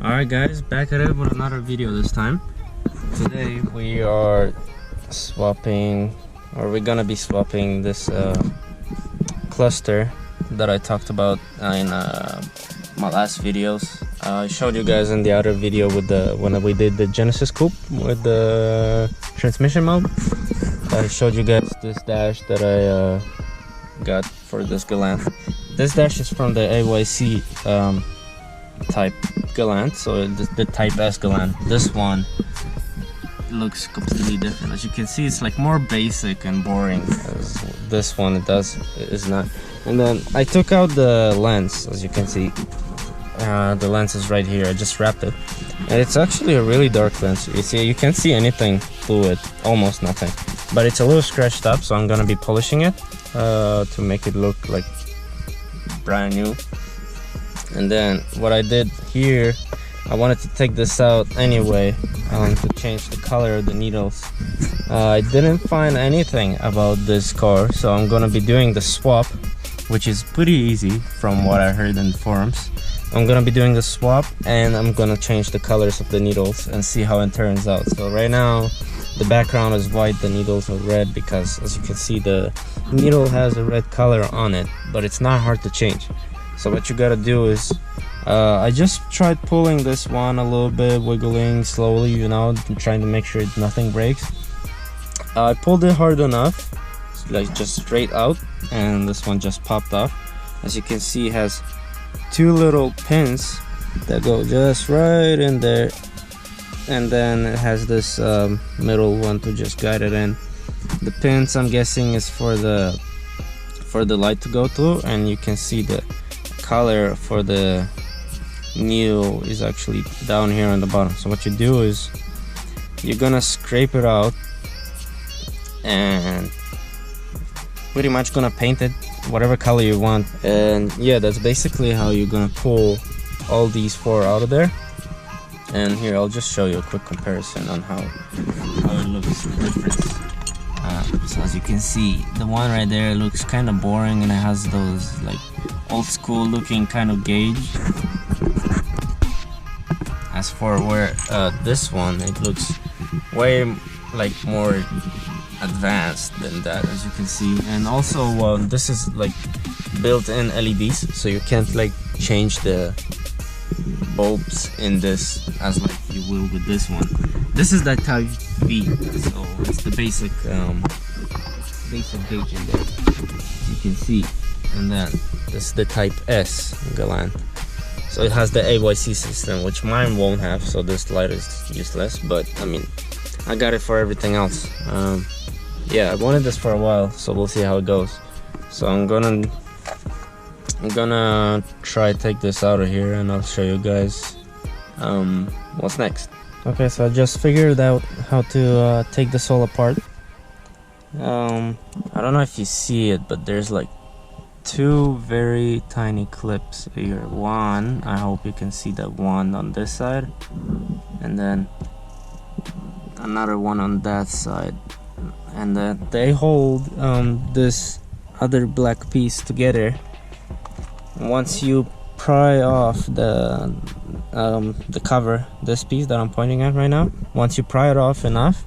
Alright guys, back at it with another video this time. Today we are swapping, or we're gonna be swapping this cluster that I talked about in my last videos. I showed you guys in the other video with when we did the Genesis coupe with the transmission mode. I showed you guys this dash that I got for this Galant. This dash is from the AYC type Galant, so the type S Galant. This one looks completely different. As you can see, it's like more basic and boring as this one is not. And then I took out the lens. As you can see, the lens is right here. I just wrapped it, and it's actually a really dark lens. You can't see anything through it, almost nothing, but it's a little scratched up, so I'm gonna be polishing it to make it look like brand new. And then what I did here, I wanted to take this out anyway to change the color of the needles. I didn't find anything about this car, so I'm gonna be doing the swap, which is pretty easy from what I heard in the forums. I'm gonna be doing the swap, and I'm gonna change the colors of the needles and see how it turns out. So right now the background is white, the needles are red, because as you can see the needle has a red color on it, but it's not hard to change. So what you gotta do is, I just tried pulling this one a little bit, wiggling slowly, you know, trying to make sure nothing breaks. I pulled it hard enough, like just straight out, and this one just popped off. As you can see, it has two little pins that go just right in there, and then it has this middle one to just guide it in. The pins, I'm guessing, is for the light to go through, and you can see the color for the needle is actually down here on the bottom. So what you do is you're gonna scrape it out and pretty much gonna paint it whatever color you want. And yeah, that's basically how you're gonna pull all these four out of there. And here, I'll just show you a quick comparison on how it looks, the difference. So as you can see, the one right there looks kind of boring, and it has those like old school looking kind of gauge. As for where this one, it looks way like more advanced than that, as you can see. And also this is like built-in LEDs, so you can't like change the bulbs in this as like you will with this one. This is the type V, so it's the basic gauge in there, as you can see. And then this is the type S Galant, so it has the AYC system, which mine won't have, so this light is useless, but I mean, I got it for everything else. Yeah, I wanted this for a while, so we'll see how it goes. So I'm gonna try take this out of here, and I'll show you guys what's next. Okay, so I just figured out how to take this all apart. I don't know if you see it, but there's like two very tiny clips here. One, I hope you can see that one on this side, and then another one on that side, and then they hold this other black piece together. Once you pry off the cover, this piece that I'm pointing at right now, once you pry it off enough,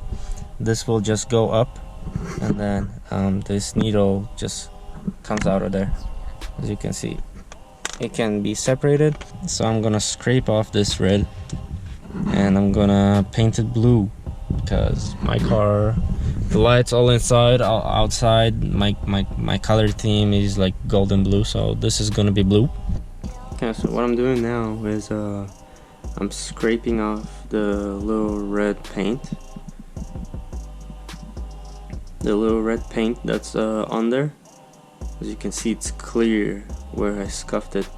this will just go up, and then this needle just comes out of there. As you can see, it can be separated. So I'm gonna scrape off this red, and I'm gonna paint it blue, because my car, the lights all inside, outside, my color theme is like golden blue, so this is gonna be blue. Okay, so what I'm doing now is I'm scraping off the little red paint, that's on there. As you can see, it's clear where I scuffed it.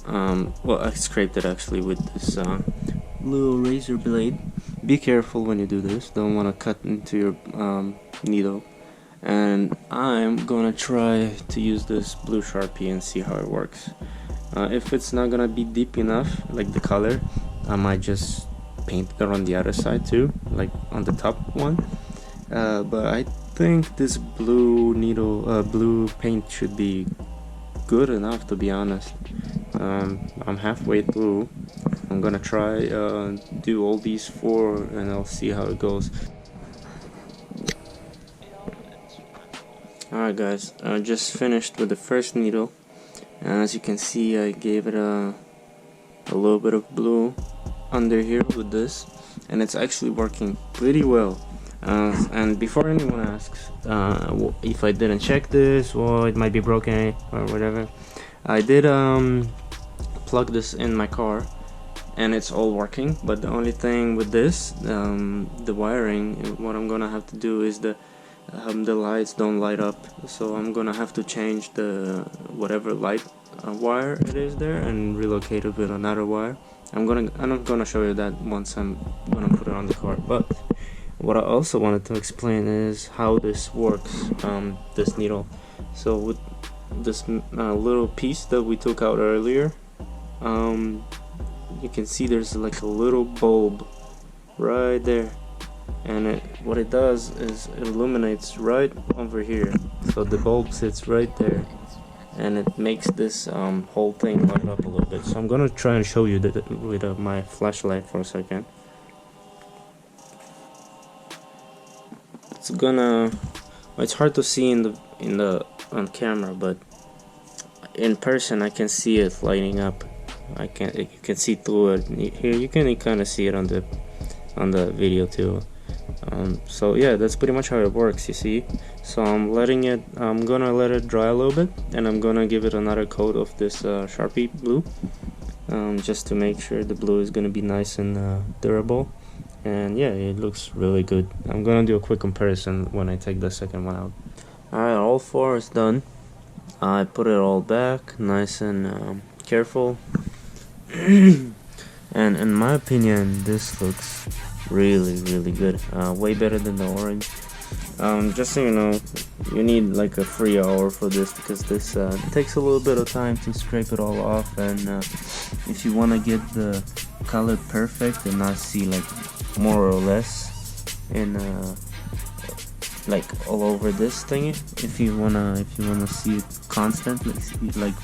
Well, I scraped it actually with this little razor blade. Be careful when you do this, don't want to cut into your needle. And I'm gonna try to use this blue Sharpie and see how it works. If it's not gonna be deep enough, like the color, I might just paint it on the other side too, like on the top one. But I think this blue blue paint should be good enough, to be honest. I'm halfway through. I'm I'm gonna try do all these 4 and I'll see how it goes. Alright guys, I just finished with the first needle, and as you can see I gave it a little bit of blue under here with this, and it's actually working pretty well. And before anyone asks if I didn't check this or it might be broken or whatever, I did plug this in my car and it's all working. But the only thing with this, the wiring, what I'm gonna have to do is the lights don't light up, so I'm gonna have to change the whatever light wire it is there and relocate it with another wire. I'm not gonna show you that once I'm gonna put it on the car. But what I also wanted to explain is how this works, this needle. So with this little piece that we took out earlier, you can see there's like a little bulb right there, and what it does is it illuminates right over here. So the bulb sits right there, and it makes this whole thing light up a little bit. So I'm gonna try and show you that with my flashlight for a second. It's hard to see on camera, but in person I can see it lighting up. You can see through it. Here you can kind of see it on the video too. So yeah, that's pretty much how it works, you see. So I'm gonna let it dry a little bit, and I'm gonna give it another coat of this Sharpie blue, just to make sure the blue is gonna be nice and durable. And yeah, it looks really good. I'm gonna do a quick comparison when I take the second one out. Alright, all 4 is done. I put it all back nice and careful. And in my opinion, this looks really good, way better than the orange. Just so you know, you need like a free hour for this, because this takes a little bit of time to scrape it all off, and if you want to get the color perfect and not see like more or less in like all over this thingy, if you wanna see it constant, like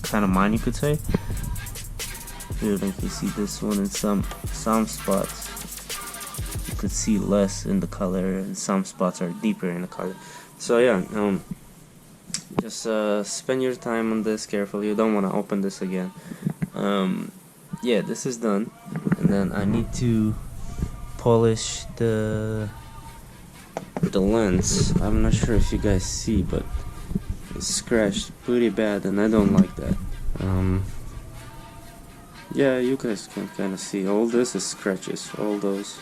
kind of mine, you could say. Here, like you see this one in some spots you could see less in the color, and some spots are deeper in the color. So yeah, just spend your time on this carefully. You don't want to open this again. Yeah, this is done, and then I need to polish the lens. I'm not sure if you guys see, but it's scratched pretty bad, and I don't like that. Yeah, you guys can kind of see all this is scratches. All those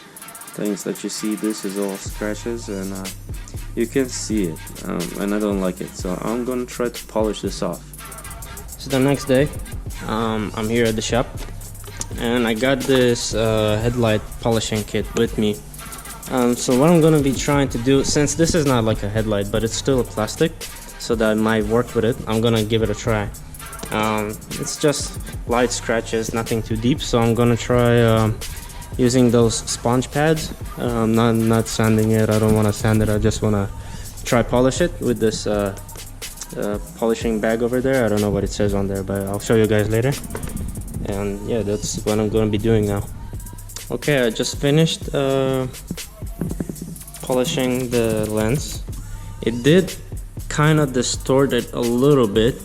things that you see, this is all scratches, and you can see it, and I don't like it. So I'm gonna try to polish this off. So the next day, I'm here at the shop, and I got this headlight polishing kit with me. So what I'm gonna be trying to do, since this is not like a headlight, but it's still a plastic, so that I might work with it, I'm gonna give it a try. It's just light scratches, nothing too deep, so I'm gonna try using those sponge pads. Not sanding it. I don't want to sand it. I just want to try polish it with this polishing bag over there. I don't know what it says on there, but I'll show you guys later. And yeah, that's what I'm gonna be doing now. Okay, I just finished polishing the lens. It did kind of distort it a little bit,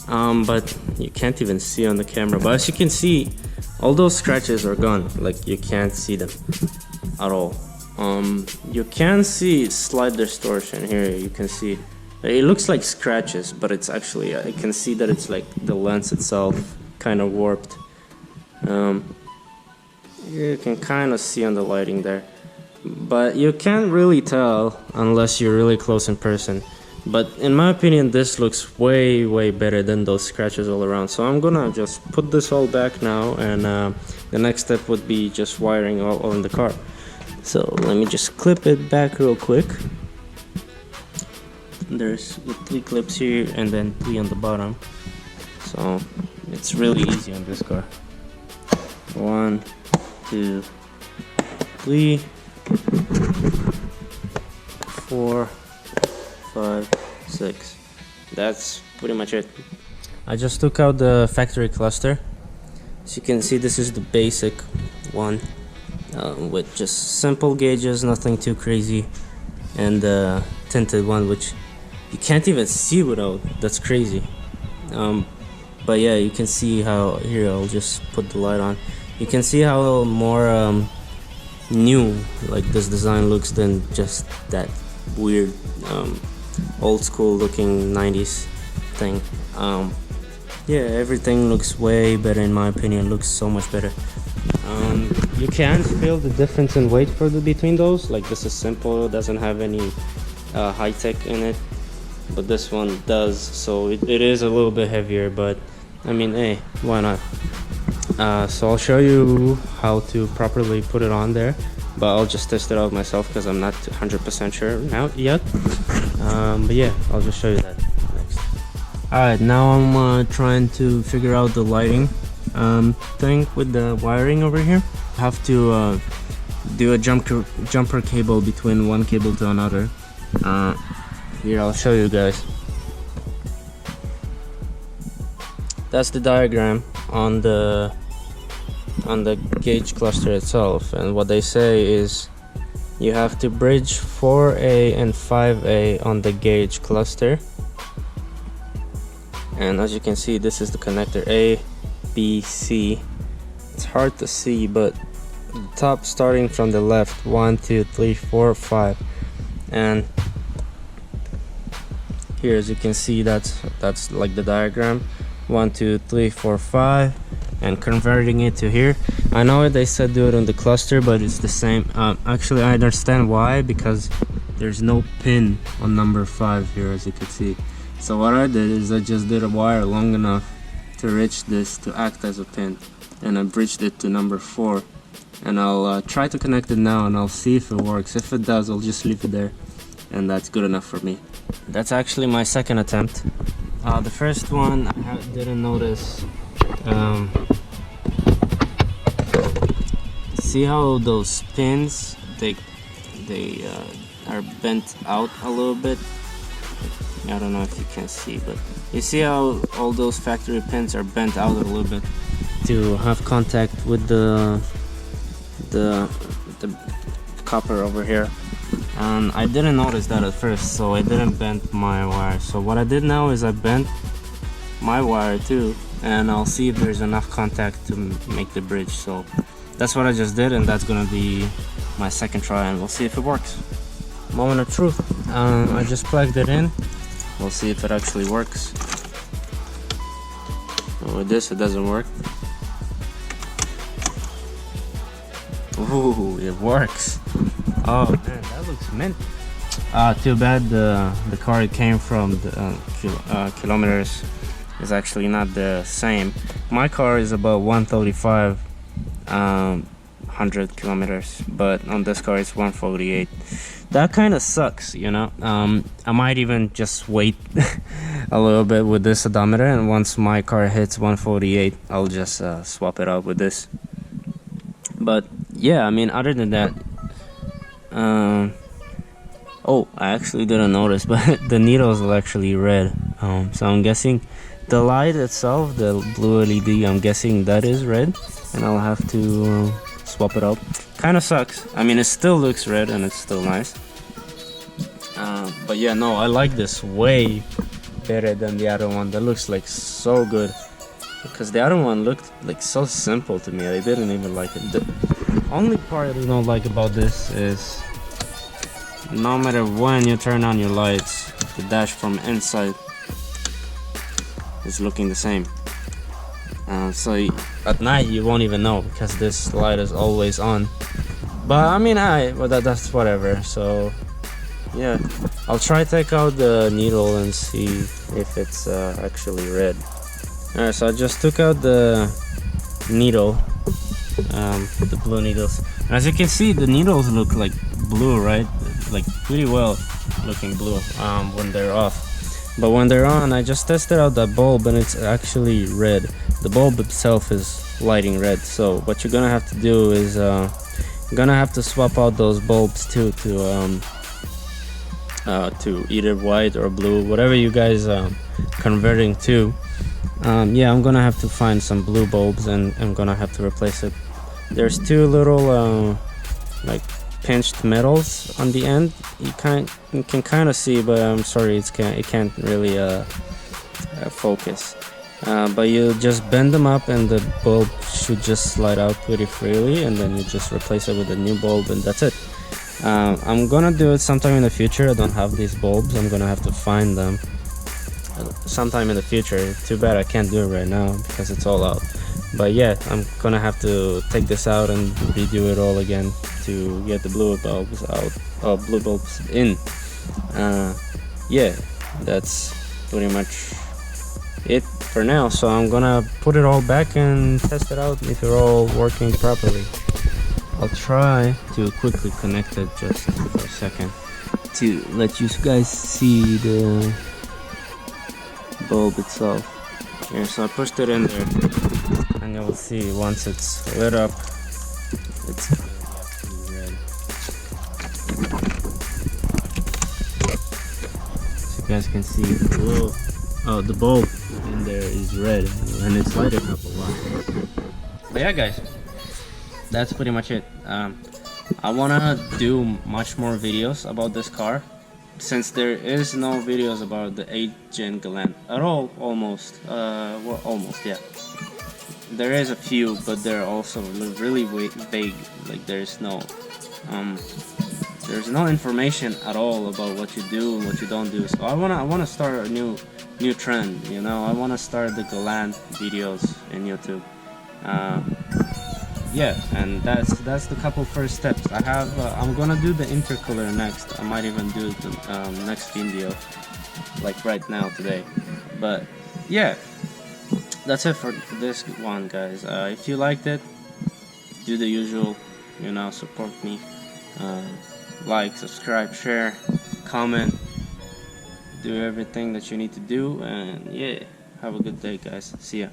but you can't even see on the camera. But as you can see, all those scratches are gone. Like, you can't see them at all. You can see slight distortion here. You can see it looks like scratches, but it's actually, I can see that it's like the lens itself kind of warped. You can kind of see on the lighting there, but you can't really tell unless you're really close in person. But in my opinion, this looks way better than those scratches all around. So I'm gonna just put this all back now, and the next step would be just wiring all in the car. So let me just clip it back real quick. There's 3 clips here and then 3 on the bottom. So it's really easy on this car. 1, 2, 3, 4, 5, 6. That's pretty much it. I just took out the factory cluster. As you can see, this is the basic one with just simple gauges, nothing too crazy, and the tinted one, which you can't even see without. That's crazy. But yeah, you can see how, here I'll just put the light on, you can see how more new like this design looks than just that weird old school looking 90s thing. Yeah, everything looks way better in my opinion, looks so much better. You can feel the difference in weight between those. Like this is simple, doesn't have any high tech in it, but this one does, so it is a little bit heavier, but I mean, hey, why not? So I'll show you how to properly put it on there, but I'll just test it out myself because I'm not 100% sure now yet. But yeah, I'll just show you that next. Alright, now I'm trying to figure out the lighting thing with the wiring over here. I have to do a jumper cable between one cable to another. Here, I'll show you guys. That's the diagram on the gauge cluster itself, and what they say is you have to bridge 4A and 5A on the gauge cluster, and as you can see, this is the connector A, B, C. It's hard to see, but the top starting from the left, 1, 2, 3, 4, 5, and here, as you can see, that's like the diagram, 1, 2, 3, 4, 5, and converting it to here. I know they said do it on the cluster, but it's the same. Actually, I understand why, because there's no pin on number 5 here, as you can see. So what I did is I just did a wire long enough to reach this to act as a pin, and I bridged it to number 4, and I'll try to connect it now, and I'll see if it works. If it does, I'll just leave it there, and that's good enough for me. That's actually my second attempt. The first one I didn't notice. See how those pins they are bent out a little bit. I don't know if you can see, but you see how all those factory pins are bent out a little bit to have contact with the copper over here. And I didn't notice that at first, so I didn't bend my wire. So what I did now is I bent my wire too, and I'll see if there's enough contact to make the bridge. So that's what I just did, and that's gonna be my second try, and we'll see if it works. Moment of truth. I just plugged it in. We'll see if it actually works. With this, it doesn't work. Ooh, it works. Oh man, that looks mint. Too bad the car it came from, the kilometers, is actually not the same. My car is about 135 100 kilometers, but on this car it's 148. That kind of sucks, you know. I might even just wait a little bit with this odometer, and once my car hits 148, I'll just swap it out with this. But yeah, I mean, other than that, oh, I actually didn't notice, but the needles are actually red. So I'm guessing the light itself, the blue LED, I'm guessing that is red, and I'll have to swap it out. Kind of sucks. I mean, it still looks red and it's still nice. But yeah, no, I like this way better than the other one. That looks like so good, because the other one looked like so simple to me. I didn't even like it. The only part I don't like about this is no matter when you turn on your lights, the dash from inside is looking the same. So at night you won't even know, because this light is always on. But I mean, well, that's whatever. So yeah, I'll try to take out the needle and see if it's actually red. Alright, so I just took out the needle, the blue needles. And as you can see, the needles look like blue, right? Like pretty well looking blue when they're off. But when they're on, I just tested out that bulb and it's actually red. The bulb itself is lighting red. So what you're gonna have to do is you're gonna have to swap out those bulbs too to either white or blue, whatever you guys converting to. Yeah, I'm gonna have to find some blue bulbs and I'm gonna have to replace it. There's two little like pinched metals on the end. You can kind of see, but I'm sorry, it can't really focus. But you just bend them up and the bulb should just slide out pretty freely, and then you just replace it with a new bulb and that's it. I'm gonna do it sometime in the future. I don't have these bulbs. I'm gonna have to find them sometime in the future. Too bad I can't do it right now because it's all out. But yeah, I'm gonna have to take this out and redo it all again to get the blue bulbs out, blue bulbs in. Yeah, that's pretty much it for now. So I'm gonna put it all back and test it out if they're all working properly. I'll try to quickly connect it just for a second to let you guys see the bulb itself. Here, so I pushed it in there, and you'll see once it's lit up, it's actually red. So you guys can see the bulb in there is red, and it's lighted up a lot. But yeah, guys, that's pretty much it. I wanna do much more videos about this car, since there is no videos about the 8th gen Galant at all. Almost, well, almost, yeah. There is a few, but they're also really vague. Like there's no information at all about what you do and what you don't do. So I wanna start a new trend. You know, I wanna start the Galant videos in YouTube. Yeah, and that's the couple first steps. I'm gonna do the intercooler next. I might even do the next video, like right now today. But yeah, that's it for this one, guys. If you liked it, do the usual, you know, support me. Like, subscribe, share, comment, do everything that you need to do, and yeah, have a good day, guys. See ya.